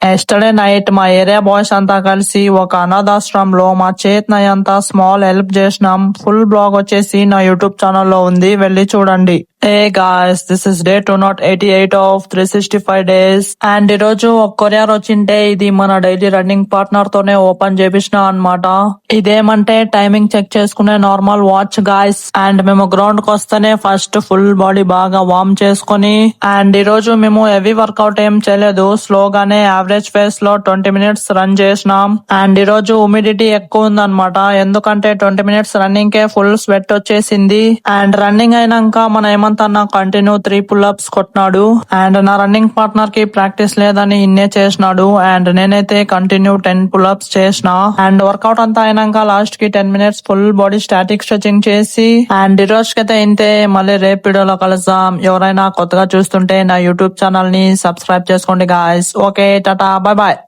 Yesterday night మా area boys అంతా కలిసి ఒక అనాథాశ్రమంలో మా చేతనై అంతా స్మాల్ హెల్ప్ చేసినాం. ఫుల్ బ్లాగ్ వచ్చేసి నా యూట్యూబ్ ఛానల్లో ఉంది, వెళ్ళి చూడండి. Hey guys, this is day 288 of 365 days and ఈ రోజు ఒక కొరియర్ వచ్చింటే ఇది మన డైలీ రన్నింగ్ పార్ట్నర్ తోనే ఓపెన్ చేపించిన అన్నమాట. ఇదేమంటే టైమింగ్ చెక్ చేసుకునే నార్మల్ వాచ్ గాయ్స్. అండ్ మేము గ్రౌండ్ కి వస్తేనే ఫస్ట్ ఫుల్ బాడీ బాగా వార్మ్ చేసుకుని అండ్ ఈ రోజు మేము హెవీ వర్కౌట్ ఏం చేయలేదు, స్లోగానే యావరేజ్ ఫేస్ లో 20 minutes రన్ చేసినాం. అండ్ ఈ రోజు హ్యూమిడిటీ ఎక్కువ ఉందన్నమాట, ఎందుకంటే 20 minutes రన్నింగ్ కే ఫుల్ స్వెట్ వచ్చేసింది. అండ్ రన్నింగ్ అయినాక మన ఏమంతా కంటిన్యూ 3 pull-ups కొట్టినాడు. అండ్ నా రన్నింగ్ పార్ట్నర్ కి ప్రాక్టీస్ లేదని ఇన్నే చేసినాడు. అండ్ నేనైతే కంటిన్యూ 10 pull-ups చేసిన. అండ్ వర్కౌట్ అంతా అయినాక లాస్ట్ కి 10 minutes full body static stretching చేసి అండ్ ఈ రోజుకైతే ఇంతే. మళ్ళీ రేపు వీడియోలో కలుద్దాం. ఎవరైనా కొత్తగా చూస్తుంటే నా యూట్యూబ్ ఛానల్ ని సబ్స్క్రైబ్ చేసుకోండి guys. Okay, tata, bye bye.